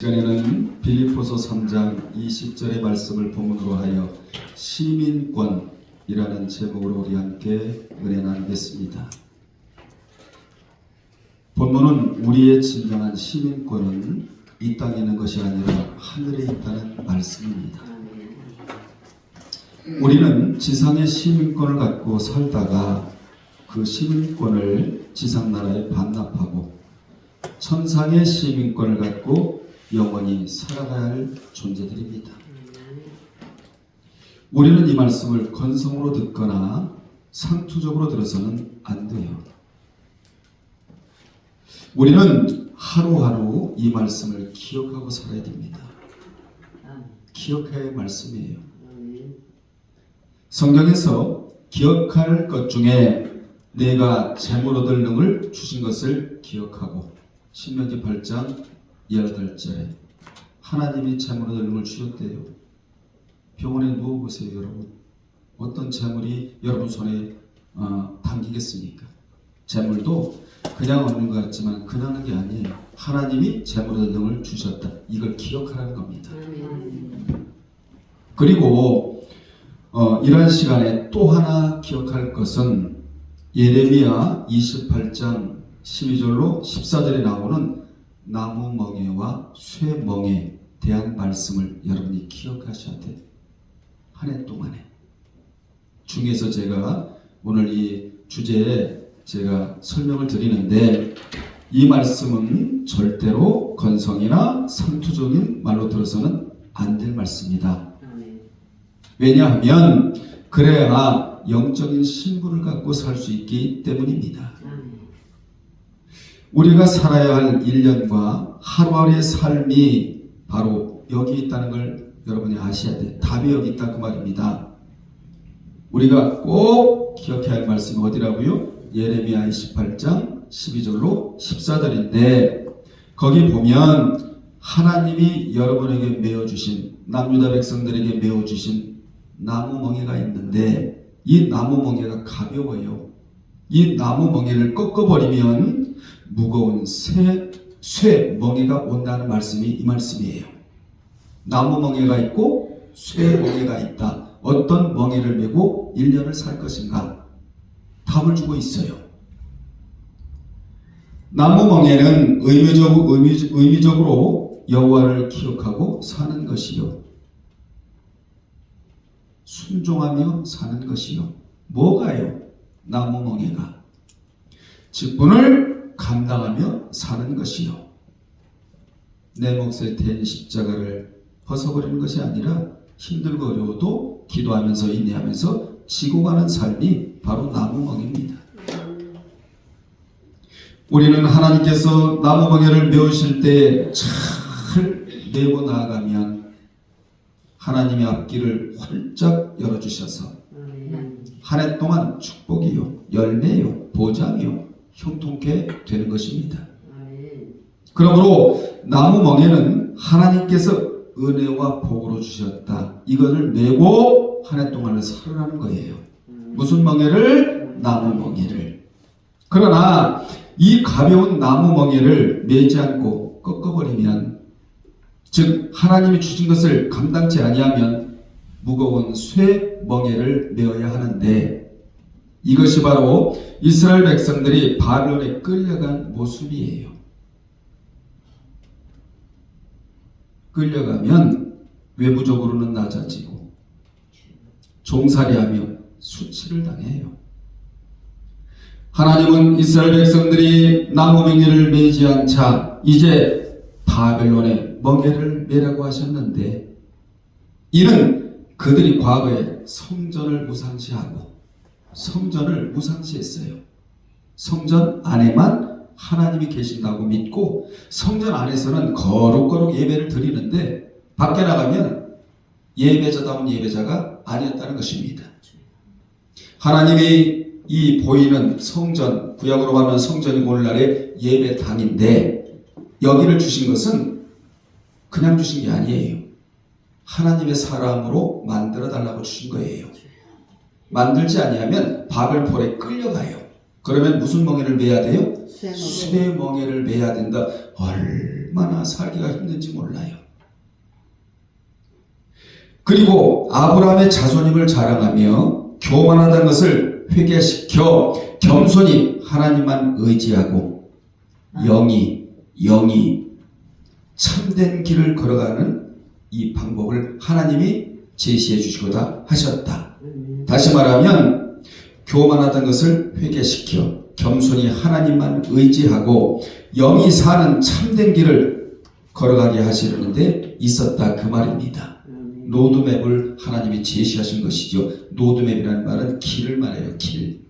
시간에는 빌립보서 3장 20절의 말씀을 본문으로 하여 시민권이라는 제목으로 우리 함께 은혜 나누겠습니다. 본문은 우리의 진정한 시민권은 이 땅에 있는 것이 아니라 하늘에 있다는 말씀입니다. 우리는 지상의 시민권을 갖고 살다가 그 시민권을 지상나라에 반납하고 천상의 시민권을 갖고 영원히 살아가야 할 존재들입니다. 우리는 이 말씀을 건성으로 듣거나 상투적으로 들어서는 안 돼요. 우리는 하루하루 이 말씀을 기억하고 살아야 됩니다. 기억해야 할 말씀이에요. 성경에서 기억할 것 중에 내가 재물 얻을 능을 주신 것을 기억하고 신명기 8장 18절에 하나님이 재물 얻을 능을 주셨대요. 병원에 누워보세요. 여러분, 어떤 재물이 여러분 손에 담기겠습니까? 재물도 그냥 얻는 것 같지만 그냥 하는 게 아니에요. 하나님이 재물 얻을 능을 주셨다. 이걸 기억하라는 겁니다. 그리고 이러한 시간에 또 하나 기억할 것은 예레미야 28장 12절로 14절에 나오는 나무 멍에와 쇠 멍에 대한 말씀을 여러분이 기억하셔야 돼요. 한 해 동안에 중에서 제가 오늘 이 주제에 제가 설명을 드리는데 이 말씀은 절대로 건성이나 상투적인 말로 들어서는 안 될 말씀이다. 왜냐하면 그래야 영적인 신분을 갖고 살 수 있기 때문입니다. 우리가 살아야 할 1년과 하루하루의 삶이 바로 여기 있다는 걸 여러분이 아셔야 돼요. 답이 여기 있다 그 말입니다. 우리가 꼭 기억해야 할 말씀이 어디라고요? 예레미야 28장 12절로 14절인데 거기 보면 하나님이 여러분에게 메어주신 남유다 백성들에게 메어주신 나무 멍에가 있는데 이 나무 멍에가 가벼워요. 이 나무 멍에를 꺾어버리면 무거운 쇠 멍에가 온다는 말씀이 이 말씀이에요. 나무 멍에가 있고 쇠 멍에가 있다. 어떤 멍에를 메고 1년을 살 것인가? 답을 주고 있어요. 나무 멍에는 의미적으로 여호와를 기억하고 사는 것이요, 순종하며 사는 것이요. 뭐가요? 나무 멍에가 직분을 감당하며 사는 것이요, 내 몫에 대한 십자가를 벗어버리는 것이 아니라 힘들고 어려워도 기도하면서 인내하면서 지고 가는 삶이 바로 나무 멍에입니다. 우리는 하나님께서 나무 멍에를 메우실 때 잘 메고 나아가면 하나님의 앞길을 활짝 열어주셔서 한 해 동안 축복이요, 열매요, 보장이요, 형통케 되는 것입니다. 그러므로 나무 멍에는 하나님께서 은혜와 복으로 주셨다. 이것을 메고 한 해 동안을 살아가는 거예요. 무슨 멍에를? 나무 멍에를. 그러나 이 가벼운 나무 멍에를 메지 않고 꺾어버리면, 즉 하나님이 주신 것을 감당치 아니하면 무거운 쇠 멍에를 메어야 하는데, 이것이 바로 이스라엘 백성들이 바벨론에 끌려간 모습이에요. 끌려가면 외부적으로는 낮아지고 종살이하며 수치를 당해요. 하나님은 이스라엘 백성들이 나무 멍에를 메지 않자 이제 바벨론의 멍에를 메라고 하셨는데, 이는 그들이 과거에 성전을 무상시하고 성전을 무상시했어요. 성전 안에만 하나님이 계신다고 믿고 성전 안에서는 거룩거룩 예배를 드리는데 밖에 나가면 예배자다운 예배자가 아니었다는 것입니다. 하나님이 이 보이는 성전, 구약으로 가면 성전이 오늘날의 예배당인데 여기를 주신 것은 그냥 주신 게 아니에요. 하나님의 사람으로 만들어 달라고 주신 거예요. 만들지 아니하면 바벨폴에 끌려가요. 그러면 무슨 멍에를 메야 돼요? 쇠 멍에를 메야 된다. 얼마나 살기가 힘든지 몰라요. 그리고 아브라함의 자손임을 자랑하며 교만하다는 것을 회개시켜 겸손히 하나님만 의지하고 영이 참된 길을 걸어가는 이 방법을 하나님이 제시해 주시고다 하셨다. 다시 말하면 교만하다는 것을 회개시켜 겸손히 하나님만 의지하고 영이 사는 참된 길을 걸어가게 하시려는 데 있었다 그 말입니다. 로드맵을 하나님이 제시하신 것이죠. 로드맵이라는 말은 길을 말해요. 길.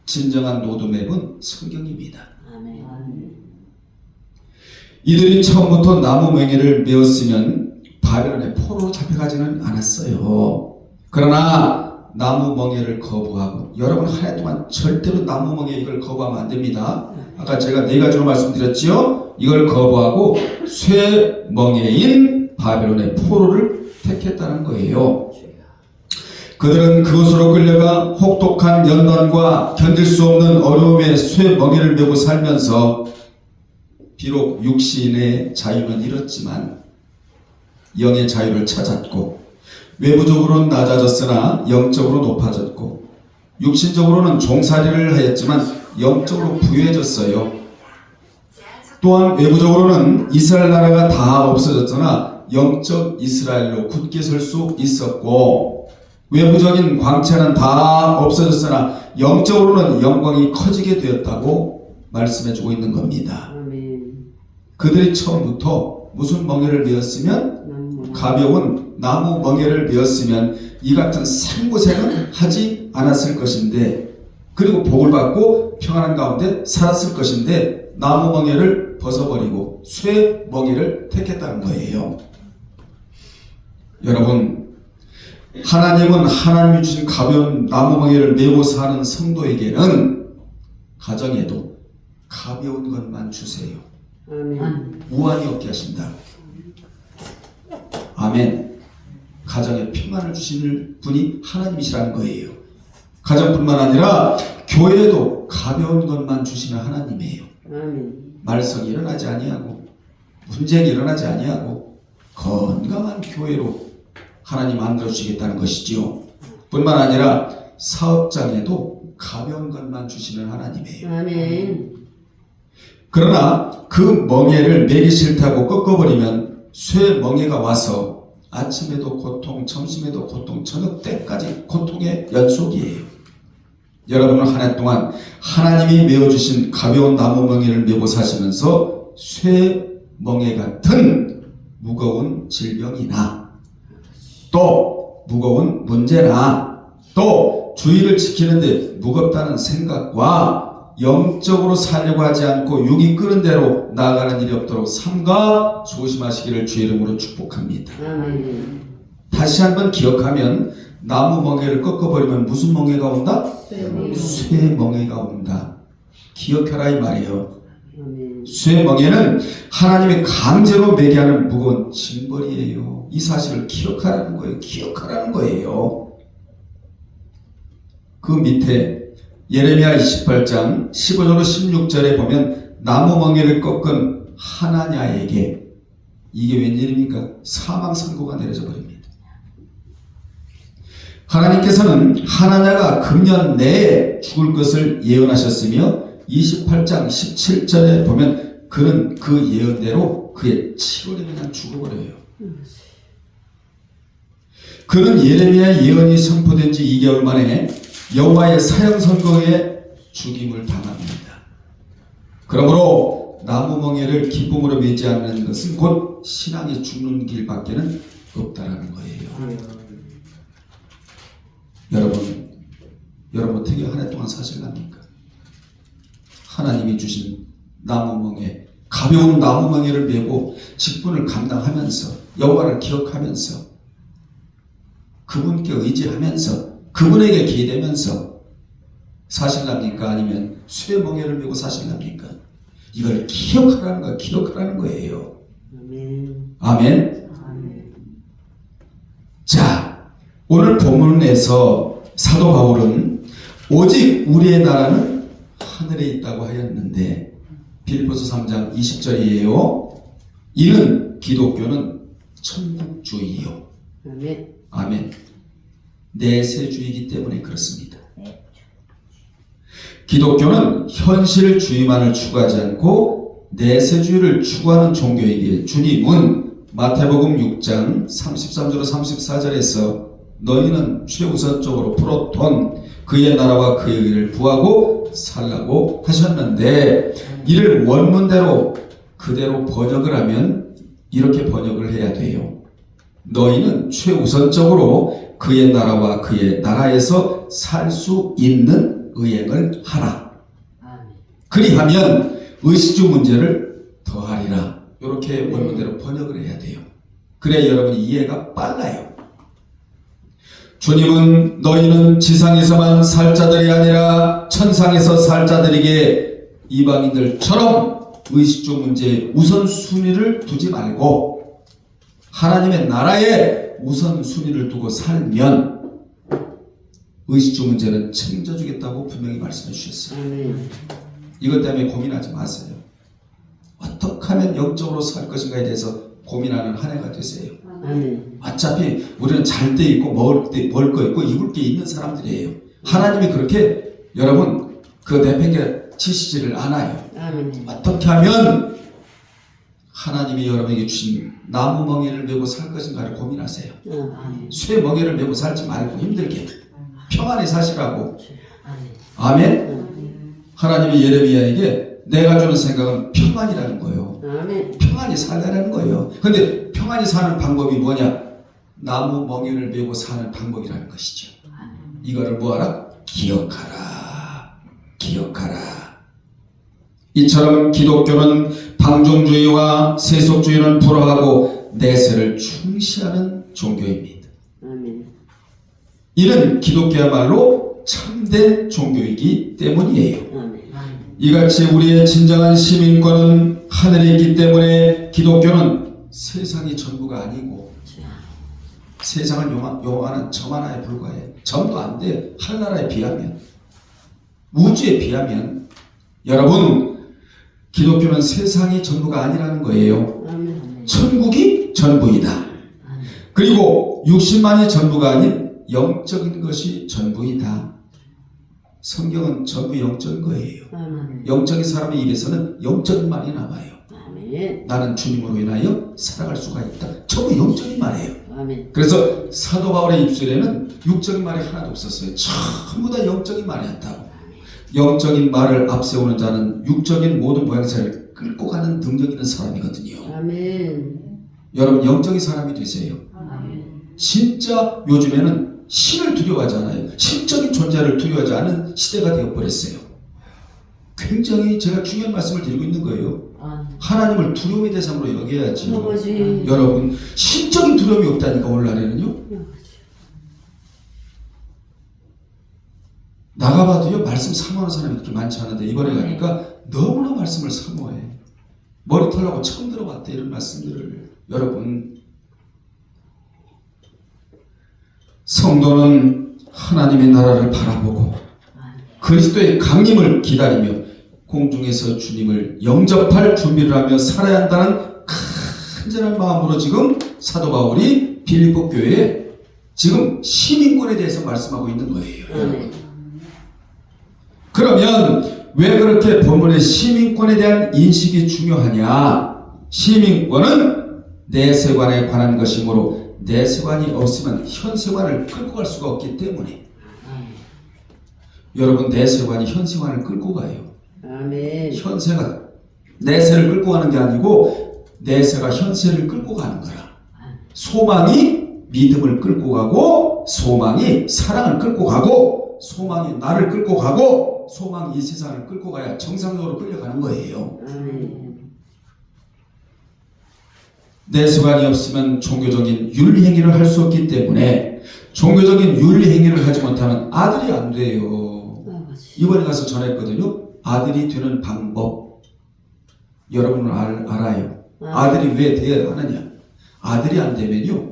진정한 로드맵은 성경입니다. 이들이 처음부터 나무 멍에를 메었으면 바벨론의 포로로 잡혀가지는 않았어요. 그러나 나무 멍에를 거부하고, 여러분 한 해 동안 절대로 나무 멍에 이걸 거부하면 안 됩니다. 아까 제가 4가지로 말씀드렸죠. 이걸 거부하고 쇠 멍에인 바벨론의 포로를 택했다는 거예요. 그들은 그곳으로 끌려가 혹독한 연단과 견딜 수 없는 어려움의 쇠 멍에를 메고 살면서 비록 육신의 자유는 잃었지만 영의 자유를 찾았고, 외부적으로는 낮아졌으나 영적으로 높아졌고, 육신적으로는 종살이를 하였지만 영적으로 부유해졌어요. 또한 외부적으로는 이스라엘 나라가 다 없어졌으나 영적 이스라엘로 굳게 설 수 있었고, 외부적인 광채는 다 없어졌으나 영적으로는 영광이 커지게 되었다고 말씀해주고 있는 겁니다. 그들이 처음부터 무슨 멍에를 메었으면, 가벼운 나무 멍에를 메었으면 이 같은 생고생은 하지 않았을 것인데, 그리고 복을 받고 평안한 가운데 살았을 것인데, 나무 멍에를 벗어버리고 쇠 멍에를 택했다는 거예요. 여러분, 하나님은 하나님이 주신 가벼운 나무 멍에를 메고 사는 성도에게는 가정에도 가벼운 것만 주세요. 무한히 없게 하신다. 아멘. 가정에 평안을 주시는 분이 하나님이시라는 거예요. 가정뿐만 아니라 교회에도 가벼운 것만 주시는 하나님이에요. 말썽이 일어나지 아니하고 분쟁이 일어나지 아니하고 건강한 교회로 하나님 만들어 주시겠다는 것이지요. 뿐만 아니라 사업장에도 가벼운 것만 주시는 하나님이에요. 아멘. 그러나 그 멍에를 매기 싫다고 꺾어버리면 쇠 멍에가 와서 아침에도 고통, 점심에도 고통, 저녁 때까지 고통의 연속이에요. 여러분은 한 해 동안 하나님이 메어주신 가벼운 나무 멍에를 메고 사시면서 쇠 멍에 같은 무거운 질병이나 또 무거운 문제나 또 주의를 지키는데 무겁다는 생각과 영적으로 살려고 하지 않고 육이 끄는 대로 나아가는 일이 없도록 삼가 조심하시기를 주의 이름으로 축복합니다. 다시 한번 기억하면 나무 멍에를 꺾어버리면 무슨 멍에가 온다? 쇠 멍에가 온다. 기억하라 이 말이에요. 쇠 멍에는 하나님이 강제로 매게 하는 무거운 징벌이에요. 이 사실을 기억하라는 거예요. 기억하라는 거예요. 그 밑에 예레미야 28장 15절로 16절에 보면 나무 멍에를 꺾은 하나냐에게 이게 웬일입니까? 사망 선고가 내려져 버립니다. 하나님께서는 하나냐가 금년 내에 죽을 것을 예언하셨으며 28장 17절에 보면 그는 그 예언대로 그의 7월에 그냥 죽어버려요. 그는 예레미야의 예언이 선포된 지 2개월 만에 여호와의 사형 선고에 죽임을 당합니다. 그러므로 나무 멍에를 기쁨으로 매지 않는 것은 곧 신앙이 죽는 길밖에는 없다라는 거예요. 여러분 어떻게 한 해 동안 사실랍니까? 하나님이 주신 나무 멍에, 가벼운 나무 멍에를 메고 직분을 감당하면서 여호와를 기억하면서 그분께 의지하면서 그분에게 기대면서 사실랍니까? 아니면 쇠 멍에를 메고 사실랍니까? 이걸 기억하라는 거예요. 아멘. 자, 오늘 본문에서 사도 바울은 오직 우리의 나라는 하늘에 있다고 하였는데 빌립보서 3장 20절이에요. 이는 기독교는 천국주의요. 아멘. 아멘. 내세주의이기 때문에 그렇습니다. 기독교는 현실주의만을 추구하지 않고 내세주의를 추구하는 종교이기에 주님은 마태복음 6장 33절 34절에서 너희는 최우선적으로 풀어둔 그의 나라와 그의 의를 구하고 살라고 하셨는데, 이를 원문대로 그대로 번역을 하면 이렇게 번역을 해야 돼요. 너희는 최우선적으로 그의 나라와 그의 나라에서 살 수 있는 의행을 하라. 그리하면 의식주 문제를 더하리라. 이렇게 원문대로 번역을 해야 돼요. 그래야 여러분이 이해가 빨라요. 주님은 너희는 지상에서만 살 자들이 아니라 천상에서 살 자들에게 이방인들처럼 의식주 문제에 우선순위를 두지 말고 하나님의 나라에 우선순위를 두고 살면 의식주 문제는 책임져주겠다고 분명히 말씀해 주셨어요. 이것 때문에 고민하지 마세요. 어떻게 하면 영적으로 살 것인가에 대해서 고민하는 한 해가 되세요. 어차피 우리는 잘 때 있고 먹을 거 있고 입을 게 있는 사람들이에요. 하나님이 그렇게 여러분 그 내팽개 치시지를 않아요. 어떻게 하면 하나님이 여러분에게 주신 나무 멍에를 메고 살 것인가를 고민하세요. 쇠 멍에를 메고 살지 말고 힘들게 평안히 사시라고. 아멘. 하나님이 예레미야에게 내가 주는 생각은 평안이라는 거예요. 평안히 살라는 거예요. 근데 평안히 사는 방법이 뭐냐? 나무 멍에를 메고 사는 방법이라는 것이죠. 이거를 뭐하라? 기억하라. 기억하라. 이처럼 기독교는 방종주의와 세속주의는 불허하고 내세를 충시하는 종교입니다. 이는 기독교야말로 참된 종교이기 때문이에요. 이같이 우리의 진정한 시민권은 하늘에 있기 때문에 기독교는 세상이 전부가 아니고 세상을 용하는 점 하나에 불과해. 점도 안 돼. 하늘나라에 비하면, 우주에 비하면. 여러분, 기독교는 세상이 전부가 아니라는 거예요. 천국이 전부이다. 그리고 육신만이 전부가 아닌 영적인 것이 전부이다. 성경은 전부 영적인 거예요. 영적인 사람의 입에서는 영적인 말이 나와요. 나는 주님으로 인하여 살아갈 수가 있다. 전부 영적인 말이에요. 그래서 사도 바울의 입술에는 육적인 말이 하나도 없었어요. 전부 다 영적인 말이었다고. 영적인 말을 앞세우는 자는 육적인 모든 모양새를 끌고 가는 능력 있는 사람이거든요. 여러분 영적인 사람이 되세요. 진짜 요즘에는 신을 두려워하잖아요. 신적인 존재를 두려워하지 않은 시대가 되어버렸어요. 굉장히 제가 중요한 말씀을 드리고 있는 거예요. 하나님을 두려움의 대상으로 여겨야지. 여러분 신적인 두려움이 없다니까 오늘날에는요. 나가봐도요 말씀 사모하는 사람이 그렇게 많지 않은데 이번에 가니까 너무나 말씀을 사모해. 머리 털라고 처음 들어봤대 이런 말씀들을. 여러분 성도는 하나님의 나라를 바라보고 그리스도의 강림을 기다리며 공중에서 주님을 영접할 준비를 하며 살아야 한다는 간절한 마음으로 지금 사도 바울이 빌립보 교회에 지금 시민권에 대해서 말씀하고 있는 거예요. 그러면 왜 그렇게 본문의 시민권에 대한 인식이 중요하냐? 시민권은 내세관에 관한 것이므로 내세관이 없으면 현세관을 끌고 갈 수가 없기 때문에 여러분 내세관이 현세관을 끌고 가요. 현세가 내세를 끌고 가는 게 아니고 내세가 현세를 끌고 가는 거라. 소망이 믿음을 끌고 가고 소망이 사랑을 끌고 가고 소망이 나를 끌고 가고 소망이 이 세상을 끌고 가야 정상적으로 끌려가는 거예요. 내세관이 없으면 종교적인 윤리행위를 할 수 없기 때문에 종교적인 윤리행위를 하지 못하면 아들이 안 돼요. 이번에 가서 전했거든요. 아들이 되는 방법 여러분은 알아요. 아들이 왜 돼야 하느냐. 아들이 안 되면요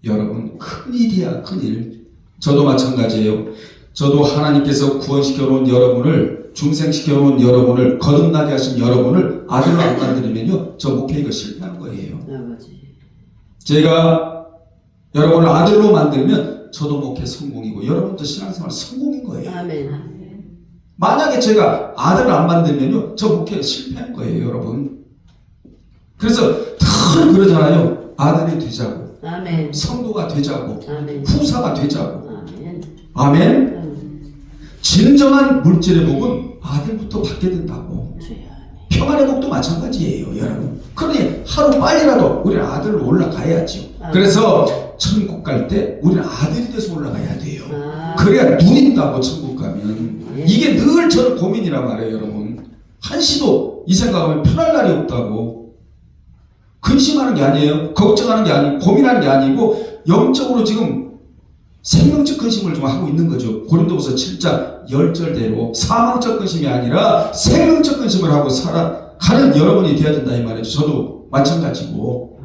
여러분 큰일이야. 큰일. 저도 마찬가지예요. 저도 하나님께서 구원시켜 놓은 여러분을 중생시켜놓은 여러분을, 거듭나게 하신 여러분을 아들로 안 만들면요, 저 목회 이거 실패한 거예요. 제가 여러분을 아들로 만들면 저도 목회 성공이고 여러분도 신앙생활 성공인 거예요. 아멘. 만약에 제가 아들을 안 만들면요, 저 목회 실패한 거예요, 여러분. 그래서 늘 그러잖아요. 아들이 되자고, 아멘. 성도가 되자고, 아멘. 후사가 되자고. 아멘. 아멘. 진정한 물질의 복은 아들부터 받게 된다고. 평안의 복도 마찬가지예요, 여러분. 그러니 하루 빨리라도 우리는 아들로 올라가야죠. 그래서 천국 갈 때 우리는 아들이 돼서 올라가야 돼요. 그래야 누린다고, 천국 가면. 이게 늘 저는 고민이란 말이에요, 여러분. 한시도 이 생각하면 편할 날이 없다고. 근심하는 게 아니에요. 걱정하는 게 아니고, 고민하는 게 아니고, 영적으로 지금 생명적 근심을 좀 하고 있는 거죠. 고린도후서 7장 10절대로 사망적 근심이 아니라 생명적 근심을 하고 살아가는 여러분이 되어야 된다 이 말이죠. 저도 마찬가지고.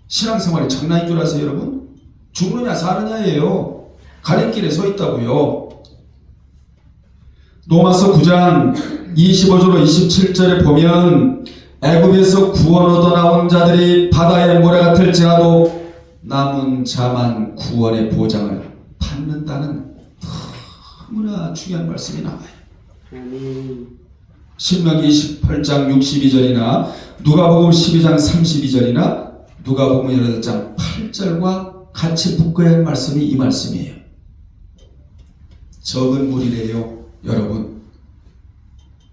신앙생활이 장난인 줄 아세요, 여러분? 죽느냐 사느냐예요. 가림길에 서 있다고요. 로마서 9장 25절로 27절에 보면 애굽에서 구원 얻어 나온 자들이 바다의 모래 같을지라도 남은 자만 구원의 보장을 받는다는 너무나 중요한 말씀이 나와요. 신명기 28장 62절이나 누가복음 12장 32절이나 누가복음 8장 8절과 같이 묶어야 할 말씀이 이 말씀이에요. 적은 무리래요, 여러분.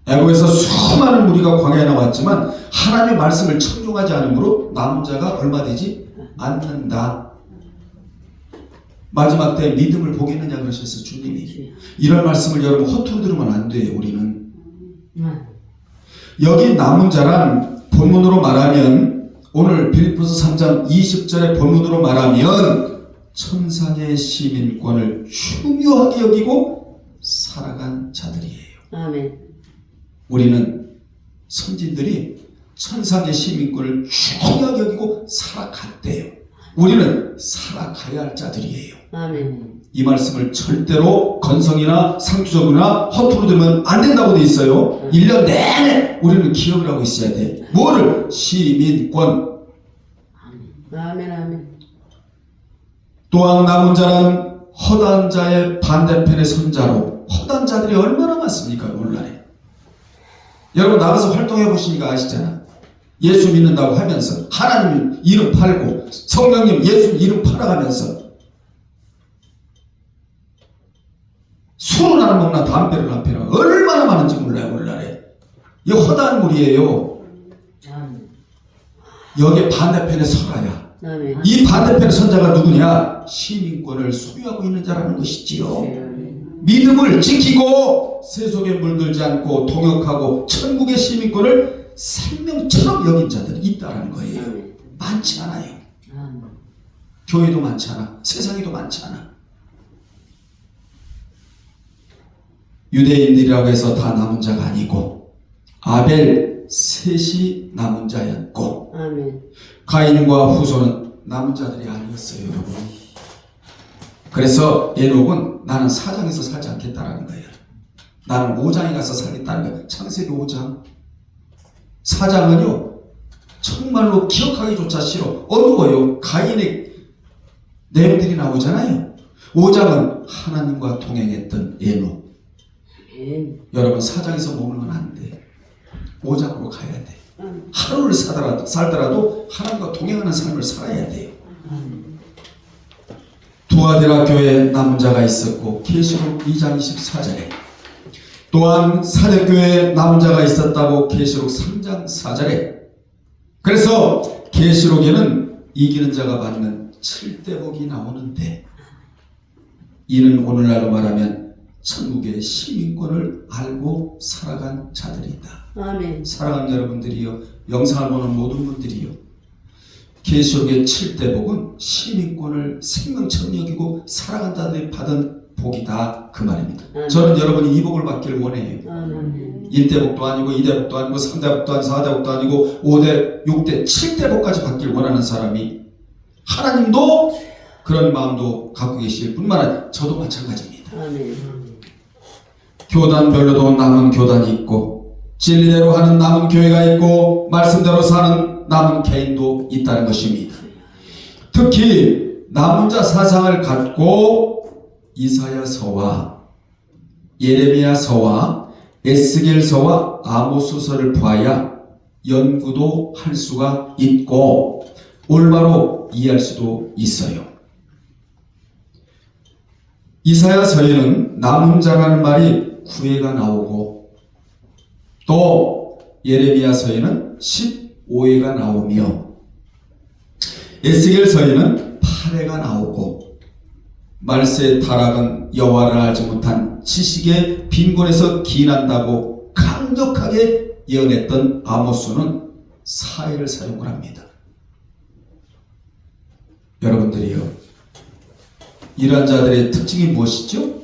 애굽에서 수많은 무리가 광야에 나왔지만 하나님의 말씀을 청종하지 않으므로 남은 자가 얼마 되지 않는다. 마지막 때 믿음을 보겠느냐 그러셔서 주님이. 이런 말씀을 여러분 허투루 들으면 안 돼요. 우리는 여기 남은 자란 본문으로 말하면, 오늘 빌립보서 3장 20절의 본문으로 말하면 천상의 시민권을 중요하게 여기고 살아간 자들이에요. 아멘. 우리는 선진들이 천상의 시민권을 중요하게 여기고 살아갔대요. 우리는 살아가야 할 자들이에요. 아멘. 이 말씀을 절대로 건성이나 상투적이나 허투루 들으면 안 된다고 돼 있어요. 1년 내내 우리는 기억을 하고 있어야 돼. 뭐를? 시민권. 아멘. 아멘. 또한 남은 자는 허다한 자의 반대편의 선자로. 허다한 자들이 얼마나 많습니까, 오늘날에. 여러분 나가서 활동해 보시니까 아시잖아. 예수 믿는다고 하면서 하나님 이름 팔고 성령님 예수 이름 팔아가면서 술을 안 먹나 담배를 안 피나 얼마나 많은지 몰라요, 오늘날에. 이 허다한 무리예요. 여기에 반대편에 서라야. 이 반대편의 선자가 누구냐? 시민권을 소유하고 있는 자라는 것이지요. 믿음을 지키고 세속에 물들지 않고 동역하고 천국의 시민권을 생명처럼 여긴 자들이 있다는 거예요. 많지 않아요. 교회도 많지 않아. 세상에도 많지 않아. 유대인들이라고 해서 다 남은 자가 아니고 아벨 셋이 남은 자였고 가인과 후손은 남은 자들이 아니었어요, 여러분. 그래서 에녹은 나는 4장에서 살지 않겠다라는 거예요. 나는 5장에 가서 살겠다는 거예요. 창세기 5장. 4장은요 정말로 기억하기조차 싫어. 어두워요. 가인의 내용들이 나오잖아요. 5장은 하나님과 동행했던 에녹. 여러분 4장에서 머물면 안 돼. 5장으로 가야 돼. 하루를 살더라도 하나님과 동행하는 삶을 살아야 돼요. 두아디라 교회에 남은 자가 있었고 계시록 2장 24절에 또한 사대교회에 남은 자가 있었다고 계시록 3장 4절에. 그래서 계시록에는 이기는 자가 받는 7대복이 나오는데 이는 오늘날로 말하면 천국의 시민권을 알고 살아간 자들이다. 아멘. 사랑하는 여러분들이요, 영상을 보는 모든 분들이요, 계시록의 7대복은 시민권을 생명처럼 여기고 살아간 자들이 받은 복이다 그 말입니다. 저는 여러분이 이 복을 받기를 원해요. 1대복도 아니고 2대복도 아니고 3대복도 아니고 4대복도 아니고 5대, 6대, 7대복까지 받기를 원하는 사람이 하나님도 그런 마음도 갖고 계실 뿐만 아니라 저도 마찬가지입니다. 교단별로도 남은 교단이 있고 진리대로 하는 남은 교회가 있고 말씀대로 사는 남은 개인도 있다는 것입니다. 특히 남은 자 사상을 갖고 이사야서와 예레미야서와 에스겔서와 아모스서를 보아야 연구도 할 수가 있고 올바로 이해할 수도 있어요. 이사야서에는 남은 자라는 말이 9회가 나오고 또 예레미야서에는 15회가 나오며 에스겔서에는 8회가 나오고 말세의 타락은 여호와를 알지 못한 지식의 빈곤에서 기인한다고 강력하게 예언했던 아모스는 4회를 사용을 합니다. 여러분들이요, 이러한 자들의 특징이 무엇이죠?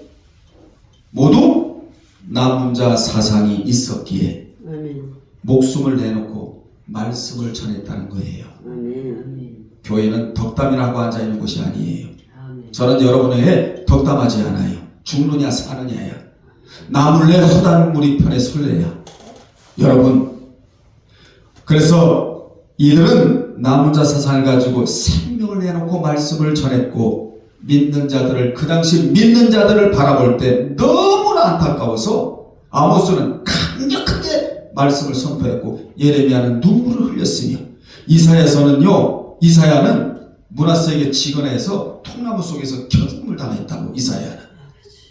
모두 남은 자 사상이 있었기에 아멘. 목숨을 내놓고 말씀을 전했다는 거예요. 아멘. 아멘. 교회는 덕담이라고 앉아있는 곳이 아니에요. 아멘. 저는 여러분에게 덕담하지 않아요. 죽느냐 사느냐야. 나 몰래 허다한 무리 편에 설레야. 여러분, 그래서 이들은 남은 자 사상을 가지고 생명을 내놓고 말씀을 전했고 믿는 자들을, 그 당시 믿는 자들을 바라볼 때 너무나 안타까워서 아모스는 강력하게 말씀을 선포했고 예레미야는 눈물을 흘렸으며 이사야는 문하세에게 직언해서 통나무 속에서 겨죽음을 당했다고. 이사야는.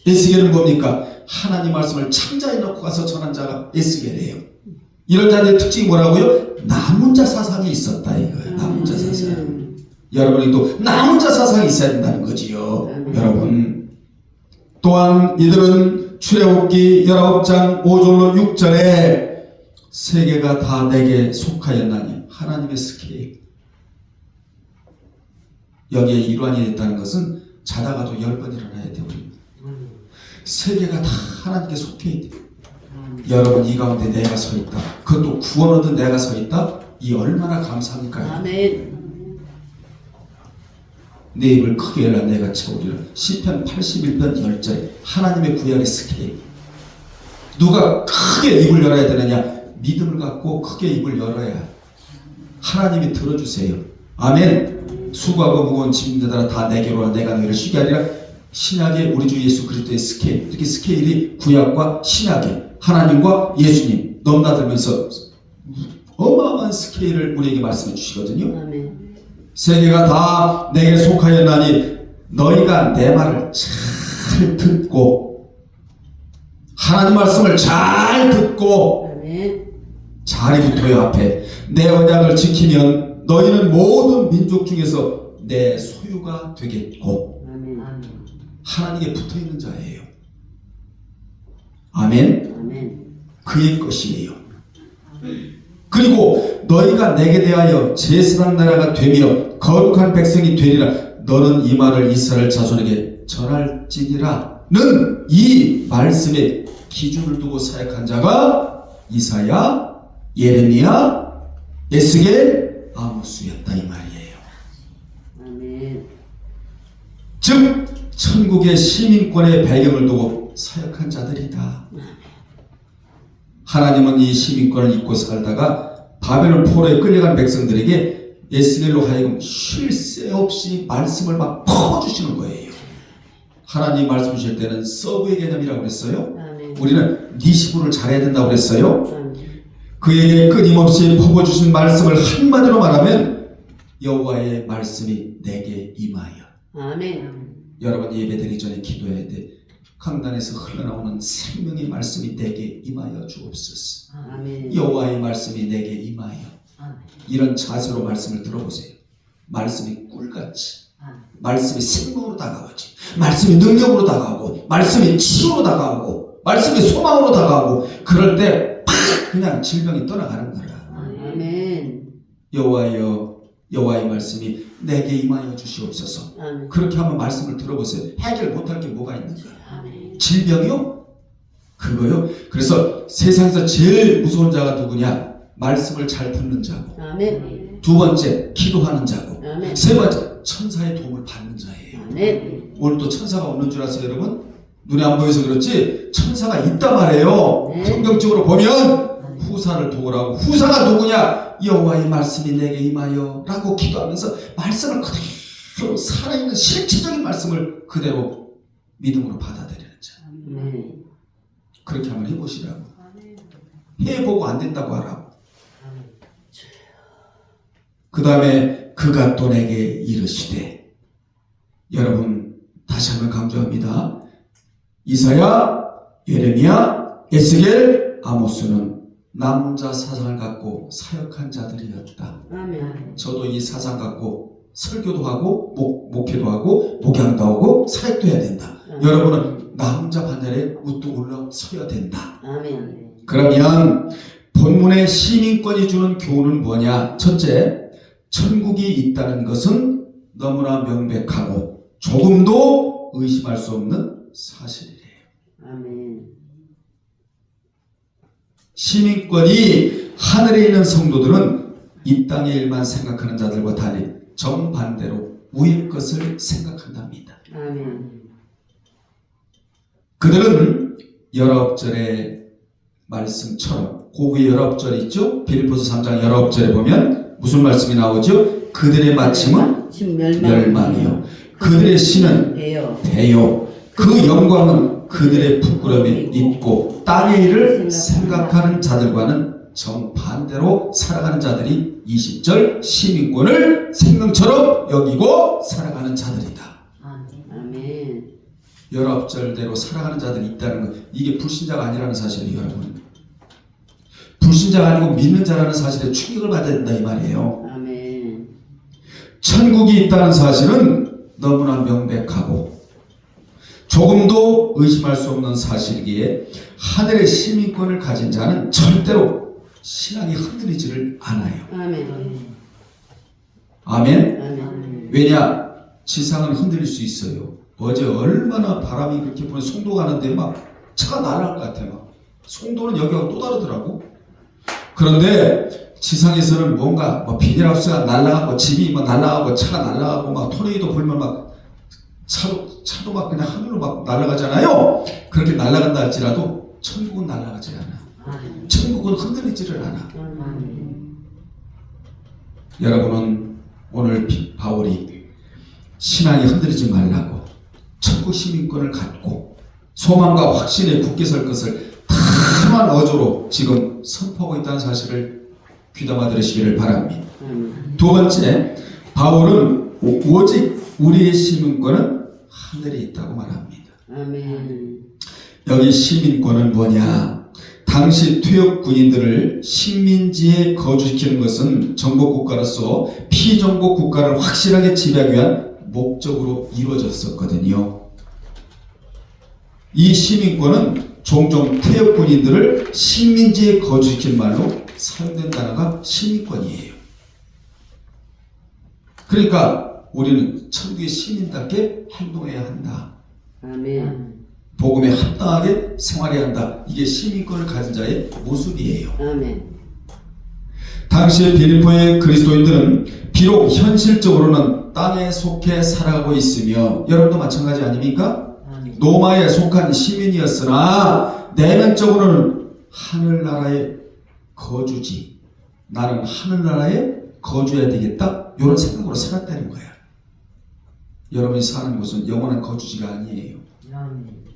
에스겔은 뭡니까? 하나님 말씀을 창자에 넣고 가서 전한 자가 에스겔이에요. 이런 자들의 특징이 뭐라고요? 남은 자 사상이 있었다 이거예요. 남은 자 사상. 여러분이 또 남은 자 사상이 있어야 된다는 거지요. 여러분, 또한 이들은 출애굽기 19장 5절로 6절에 세계가 다 내게 속하였나니 하나님의 스케일, 여기에 일환이 됐다는 것은 자다가도 10번 일어나야 돼요. 세계가 다 하나님께 속해 있대. 여러분, 이 가운데 내가 서 있다. 그것도 구원 얻은 내가 서 있다. 이 얼마나 감사합니까? 아멘. 내 입을 크게 열라 내가 채우리라. 시편 81편 10절에 하나님의 구약의 스케일. 누가 크게 입을 열어야 되느냐? 믿음을 갖고 크게 입을 열어야 하나님이 들어주세요. 아멘. 수고하고 무거운 짐들아 다 내게로 와 내가 너희를 쉬게 하리라. 신약의 우리 주 예수 그리스도의 스케일, 특히 스케일이 구약과 신약의 하나님과 예수님 넘나들면서 어마어마한 스케일을 우리에게 말씀해 주시거든요. 아멘. 세계가 다 내게 속하였나니 너희가 내 말을 잘 듣고 하나님 말씀을 잘 듣고 아멘. 자리 붙어요. 앞에 내 언약을 지키면 너희는 모든 민족 중에서 내 소유가 되겠고. 아멘. 하나님께 붙어있는 자예요. 아멘. 아멘. 그의 것이에요. 그리고 너희가 내게 대하여 제사장 나라가 되며 거룩한 백성이 되리라. 너는 이 말을 이스라엘 자손에게 전할지니라는 이 말씀에 기준을 두고 사역한 자가 이사야, 예레미야, 에스겔, 아모스였다 이 말이에요. 아멘. 즉 천국의 시민권의 배경을 두고 사역한 자들이다. 하나님은 이 시민권을 잊고 살다가 바벨론 포로에 끌려간 백성들에게 에스겔로 하여금 쉴 새 없이 말씀을 막 퍼주시는 거예요. 하나님 말씀 주실 때는 서브의 개념이라고 그랬어요. 아멘. 우리는 니시브를 잘해야 된다고 그랬어요. 아멘. 그에게 끊임없이 퍼부어주신 말씀을 한마디로 말하면 여호와의 말씀이 내게 임하여. 아멘. 여러분 예배드리기 전에 기도해야 돼. 강단에서 흘러나오는 생명의 말씀이 내게 임하여 주옵소서. 아멘. 여호와의 말씀이 내게 임하여. 아멘. 이런 자세로 말씀을 들어보세요. 말씀이 꿀같이, 말씀이 생명으로 다가오지, 말씀이 능력으로 다가오고, 말씀이 치유로 다가오고, 말씀이 소망으로 다가오고, 그럴 때 팍 그냥 질병이 떠나가는 거라. 아멘. 여호와의 말씀이 내게 임하여 주시옵소서. 아멘. 그렇게 한번 말씀을 들어보세요. 해결 못할 게 뭐가 있는가? 아멘. 질병이요? 그거요? 그래서 세상에서 제일 무서운 자가 누구냐? 말씀을 잘 듣는 자고, 아멘. 두 번째 기도하는 자고, 아멘. 세 번째 천사의 도움을 받는 자예요. 아멘. 오늘 또 천사가 없는 줄 아세요 여러분? 눈에 안 보여서 그렇지 천사가 있단 말이에요. 네. 성경적으로 보면 후사를 도우라고. 후사가 누구냐? 여호와의 말씀이 내게 임하여 라고 기도하면서 말씀을 그대로 살아있는 실체적인 말씀을 그대로 믿음으로 받아들이는 자. 아멘. 그렇게 한번 해보시라고. 해보고 안 된다고 하라고. 그 다음에 그가 또 내게 이르시되, 여러분 다시 한번 강조합니다. 이사야, 예레미야, 에스겔, 아모스는 남자 사상을 갖고 사역한 자들이었다. 아멘. 저도 이 사상 갖고 설교도 하고 목회도 하고 목양도 하고 사역도 해야 된다. 여러분은 남자 반열에 우뚝 올라서야 된다. 아멘. 그러면 본문의 시민권이 주는 교훈은 뭐냐? 첫째, 천국이 있다는 것은 너무나 명백하고 조금도 의심할 수 없는 사실이에요. 아멘. 시민권이 하늘에 있는 성도들은 이 땅의 일만 생각하는 자들과 달리 정반대로 위의 것을 생각한답니다. 아멘. 그들은 19절의 말씀처럼 고구의 19절 있죠? 빌립보서 3장 19절에 보면 무슨 말씀이 나오죠? 그들의 마침은 멸망이요 그들의 신은 대요 그 영광은 그들의 부끄러움이 있고 땅의 일을 생각하는 자들과는 정반대로 살아가는 자들이 20절 시민권을 생명처럼 여기고 살아가는 자들이다. 아멘. 19절대로 살아가는 자들이 있다는 것, 이게 불신자가 아니라는 사실이에요. 여러분, 불신자가 아니고 믿는 자라는 사실에 충격을 받아야 된다 이 말이에요. 아멘. 천국이 있다는 사실은 너무나 명백하고 조금도 의심할 수 없는 사실이기에 하늘의 시민권을 가진 자는 절대로 신앙이 흔들리지를 않아요. 아멘. 아멘. 아멘. 왜냐? 지상은 흔들릴 수 있어요. 어제 얼마나 바람이 그렇게 부는 송도 가는데 막 차가 날아갈 것 같아. 막 송도는 여기하고 또 다르더라고. 그런데 지상에서는 뭔가 뭐 비닐하우스가 날아가고 집이 막 날아가고 차가 날아가고 막 토네이도 불면 막 차도 막 그냥 하늘로 막 날아가잖아요. 그렇게 날아간다 할지라도 천국은 날아가지 않아. 천국은 흔들리지를 않아. 여러분은 오늘 바울이 신앙이 흔들리지 말라고 천국 시민권을 갖고 소망과 확신에 굳게 설 것을 다만 어조로 지금 선포하고 있다는 사실을 귀담아 들으시기를 바랍니다. 두 번째, 바울은 오직 우리의 시민권은 하늘에 있다고 말합니다. 아멘. 여기 시민권은 뭐냐? 당시 퇴역 군인들을 식민지에 거주시키는 것은 정복국가로서 피정복국가를 확실하게 지배하기 위한 목적으로 이루어졌었거든요. 이 시민권은 종종 퇴역 군인들을 식민지에 거주시킨 말로 사용된 단어가 시민권이에요. 그러니까 우리는 천국의 시민답게 행동해야 한다. 아멘. 복음에 합당하게 생활해야 한다. 이게 시민권을 가진 자의 모습이에요. 아멘. 당시의 빌립보의 그리스도인들은 비록 현실적으로는 땅에 속해 살아가고 있으며 여러분도 마찬가지 아닙니까? 로마에 속한 시민이었으나 내면적으로는 하늘나라의 거주지, 나는 하늘나라에 거주해야 되겠다, 이런 생각으로 살았다는 거야. 여러분이 사는 곳은 영원한 거주지가 아니에요.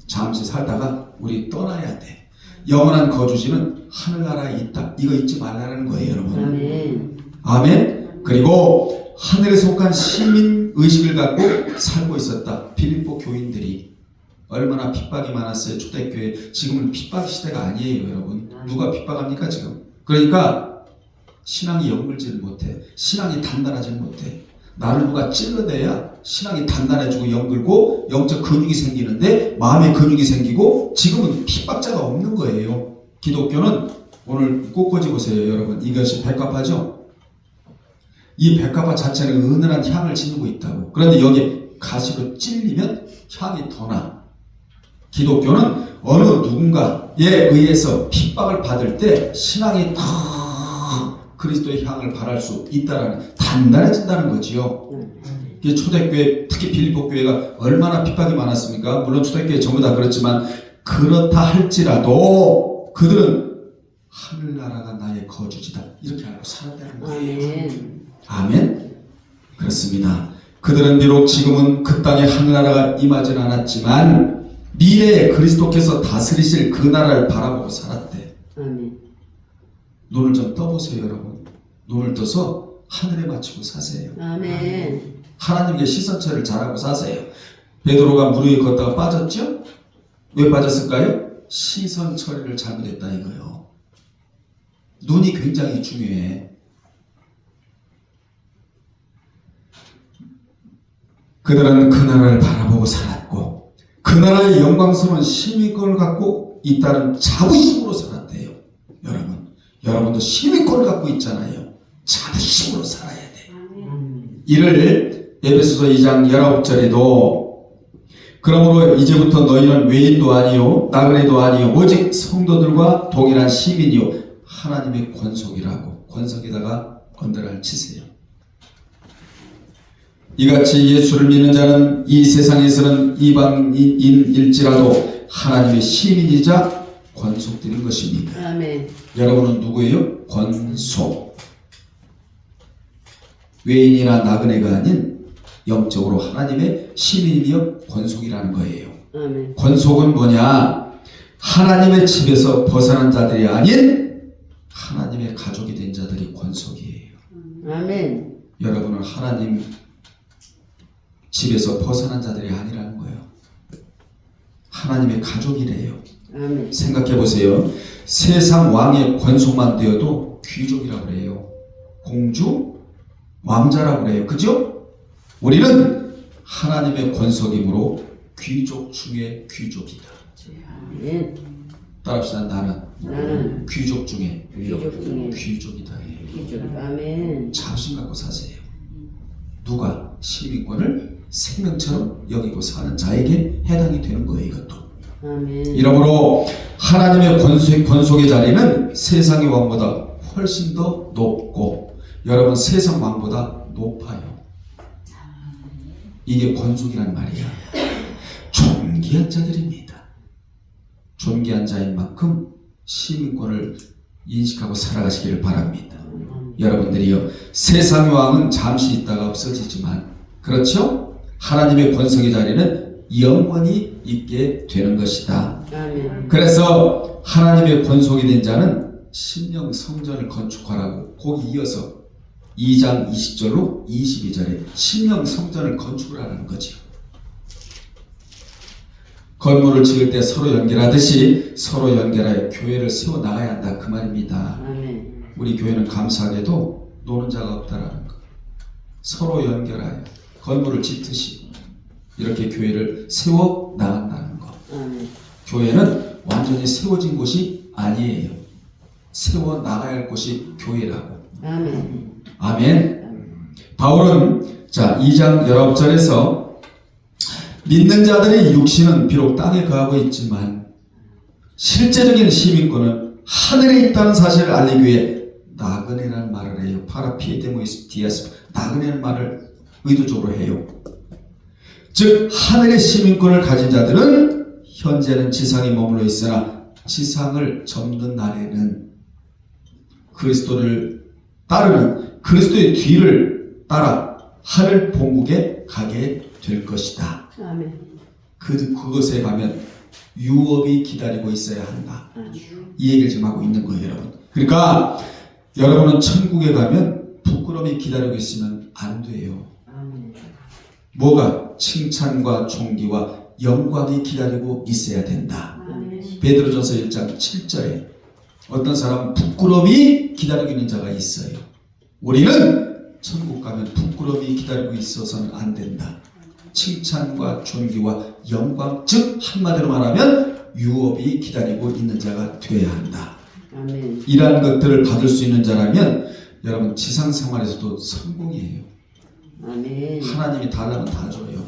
잠시 살다가 우리 떠나야 돼. 영원한 거주지는 하늘나라에 있다. 이거 잊지 말라는 거예요, 여러분. 아멘. 아멘. 그리고 하늘에 속한 시민 의식을 갖고 살고 있었다. 빌립보 교인들이 얼마나 핍박이 많았어요. 초대교회. 지금은 핍박 시대가 아니에요, 여러분. 누가 핍박합니까 지금? 그러니까 신앙이 연결지를 못해. 신앙이 단단하지 못해. 나를 누가 찔러대야 신앙이 단단해지고 연결고 영적 근육이 생기는데 마음의 근육이 생기고 지금은 핍박자가 없는 거예요. 기독교는 오늘 꽃꽂이 보세요, 여러분. 이것이 백합화죠. 이 백합화 자체는 은은한 향을 지니고 있다고. 그런데 여기 가시로 찔리면 향이 더 나. 기독교는 어느 누군가에 의해서 핍박을 받을 때 신앙이 더 그리스도의 향을 발할 수 있다는, 단단해진다는 거지요. 이 초대교회, 특히 빌립보 교회가 얼마나 핍박이 많았습니까? 물론 초대교회 전부 다 그렇지만 그렇다 할지라도 그들은 하늘나라가 나의 거주지다 이렇게 알고 살았다는 거예요. 아멘. 아멘. 그렇습니다. 그들은 비록 지금은 그 땅에 하늘나라가 임하진 않았지만 미래에 그리스도께서 다스리실 그 나라를 바라보고 살았대. 아멘. 눈을 좀 떠보세요, 여러분. 눈을 떠서 하늘에 맞추고 사세요. 아멘. 하나님께 시선처리를 잘하고 사세요. 베드로가 물 위에 걷다가 빠졌죠? 왜 빠졌을까요? 시선처리를 잘못했다 이거요. 눈이 굉장히 중요해. 그들은 그 나라를 바라보고 살았고 그 나라의 영광스러운 시민권을 갖고 있다는 자부심으로 살았대요. 여러분도 시민권을 갖고 있잖아요. 자부심으로 살아야 돼. 이를 에베소서 2장 19절에도 그러므로 이제부터 너희는 외인도 아니요 나그네도 아니요 오직 성도들과 동일한 시민이요 하나님의 권속이라고 권속에다가 언더를 치세요. 이같이 예수를 믿는 자는 이 세상에서는 이방인일지라도 하나님의 시민이자 권속되는 것입니다. 아멘. 여러분은 누구예요? 권속. 외인이나 나그네가 아닌 영적으로 하나님의 시민이며 권속이라는 거예요. 아멘. 권속은 뭐냐? 하나님의 집에서 벗어난 자들이 아닌 하나님의 가족이 된 자들이 권속이에요. 아멘. 여러분은 하나님 집에서 벗어난 자들이 아니라는 거예요. 하나님의 가족이래요. 아멘. 생각해 보세요. 세상 왕의 권속만 되어도 귀족이라고 그래요. 공주, 왕자라고 그래요. 그죠? 우리는 하나님의 권속이므로 귀족 중에 귀족이다. 아멘. 따라합시다. 나는 귀족 중에 귀족 중에 귀족이다. 귀족. 아멘. 자부심 갖고 사세요. 누가 시민권을 생명처럼 여기고 사는 자에게 해당이 되는 거예요. 이것도. 아멘. 이러므로 하나님의 권속의 자리는 세상의 왕보다 훨씬 더 높고 여러분 세상 왕보다 높아요. 이게 권속이란 말이야. 존귀한 자들입니다. 존귀한 자인 만큼 시민권을 인식하고 살아가시기를 바랍니다. 여러분들이요, 세상의 왕은 잠시 있다가 없어지지만 그렇죠? 하나님의 권속의 자리는 영원히 있게 되는 것이다. 아멘. 그래서 하나님의 권속이 된 자는 신령 성전을 건축하라고 거기 이어서 2장 20절로 22절에 신령 성전을 건축을 하라는 거죠. 건물을 지을 때 서로 연결하듯이 서로 연결하여 교회를 세워 나가야 한다 그 말입니다. 아멘. 우리 교회는 감사하게도 노는 자가 없다라는 거. 서로 연결하여 건물을 짓듯이 이렇게 교회를 세워 나간다는 거. 아멘. 교회는 완전히 세워진 곳이 아니에요. 세워 나가야 할 곳이 교회라고. 아멘. 아멘. 바울은 자 2장 19절에서 믿는 자들의 육신은 비록 땅에 거하고 있지만 실제적인 시민권은 하늘에 있다는 사실을 알리기 위해 나그네라는 말을 해요. 파라피에데모이스 디아스 나그네라는 말을 의도적으로 해요. 즉 하늘의 시민권을 가진 자들은 현재는 지상에 머물러 있으나 지상을 접는 날에는 그리스도를 따르는 그리스도의 뒤를 따라 하늘 본국에 가게 될 것이다. 아멘. 그것에 가면 유업이 기다리고 있어야 한다. 이 얘기를 지금 하고 있는 거예요, 여러분. 그러니까 여러분은 천국에 가면 부끄러움이 기다리고 있으면 안 돼요. 아멘. 뭐가? 칭찬과 존귀와 영광이 기다리고 있어야 된다. 아멘. 베드로전서 1장 7절에 어떤 사람은 부끄러움이 기다리고 있는 자가 있어요. 우리는 천국 가면 부끄러움이 기다리고 있어서는 안 된다. 칭찬과 존귀와 영광, 즉 한마디로 말하면 유업이 기다리고 있는 자가 되어야 한다. 아멘. 이러한 것들을 받을 수 있는 자라면 여러분 지상 생활에서도 성공이에요. 아멘. 하나님이 달라면 다 줘요.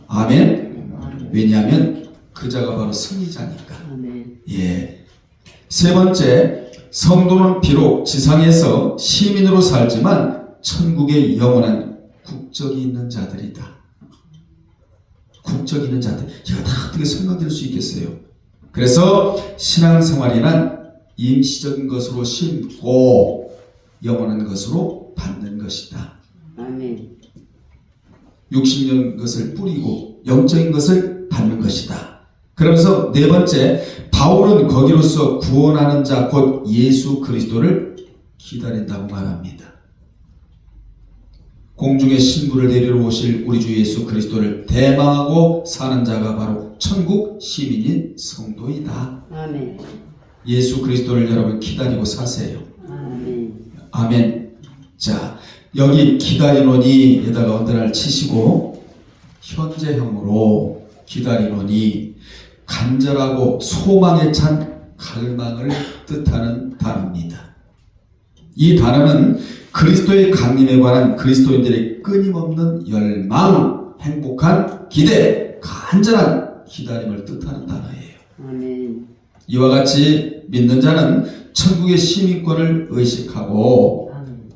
아멘. 왜냐하면 그 자가 바로 승리자니까. 아멘. 예. 세 번째, 성도는 비록 지상에서 시민으로 살지만 천국의 영원한 국적이 있는 자들이다. 국적이 있는 자들. 제가 다 어떻게 설명드릴 수 있겠어요? 그래서 신앙생활이란 임시적인 것으로 심고 영원한 것으로 받는 것이다. 아멘. 육신적인 것을 뿌리고 영적인 것을 받는 것이다. 그러면서 네 번째, 바울은 거기로서 구원하는 자 곧 예수 그리스도를 기다린다고 말합니다. 공중의 신부를 데리러 오실 우리 주 예수 그리스도를 대망하고 사는 자가 바로 천국 시민인 성도이다. 아멘. 예수 그리스도를 여러분 기다리고 사세요. 아멘. 아멘. 자, 여기 기다리노니 에다가 언더라를 치시고 현재형으로 기다리노니 간절하고 소망에 찬 갈망을 뜻하는 단어입니다. 이 단어는 그리스도의 강림에 관한 그리스도인들의 끊임없는 열망, 행복한 기대, 간절한 기다림을 뜻하는 단어예요. 아멘. 이와 같이 믿는 자는 천국의 시민권을 의식하고 아멘.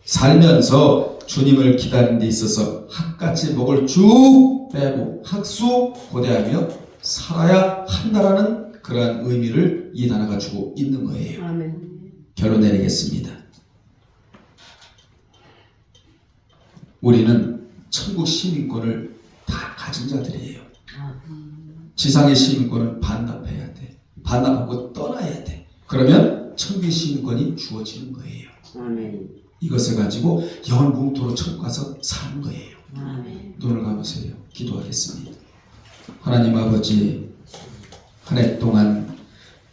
살면서 주님을 기다리는 데 있어서 학같이 목을 쭉 빼고 학수고대하며 살아야 한다라는 그러한 의미를 이 단어가 주고 있는 거예요. 아멘. 결론 내리겠습니다. 우리는 천국 시민권을 다 가진 자들이에요. 지상의 시민권은 반납해야 돼. 반납하고 떠나야 돼. 그러면 천국의 시민권이 주어지는 거예요. 아멘. 이것을 가지고 영원 무궁토로 천국 가서 사는 거예요. 아멘. 눈을 감으세요. 기도하겠습니다. 하나님 아버지, 한 해 동안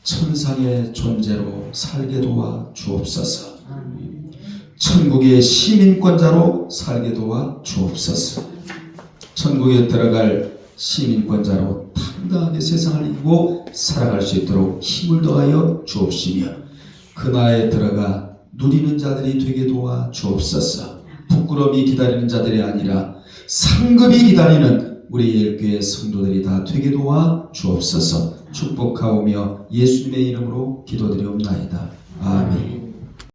천상의 존재로 살게 도와 주옵소서. 아멘. 천국의 시민권자로 살게 도와 주옵소서. 천국에 들어갈 시민권자로 당당하게 세상을 이기고 살아갈 수 있도록 힘을 더하여 주옵시며 그 나라에 들어가 누리는 자들이 되게 도와 주옵소서. 부끄러움이 기다리는 자들이 아니라 상급이 기다리는 우리 예일교회 성도들이 다 되게 도와 주옵소서. 축복하오며 예수님의 이름으로 기도드리옵나이다. 아멘.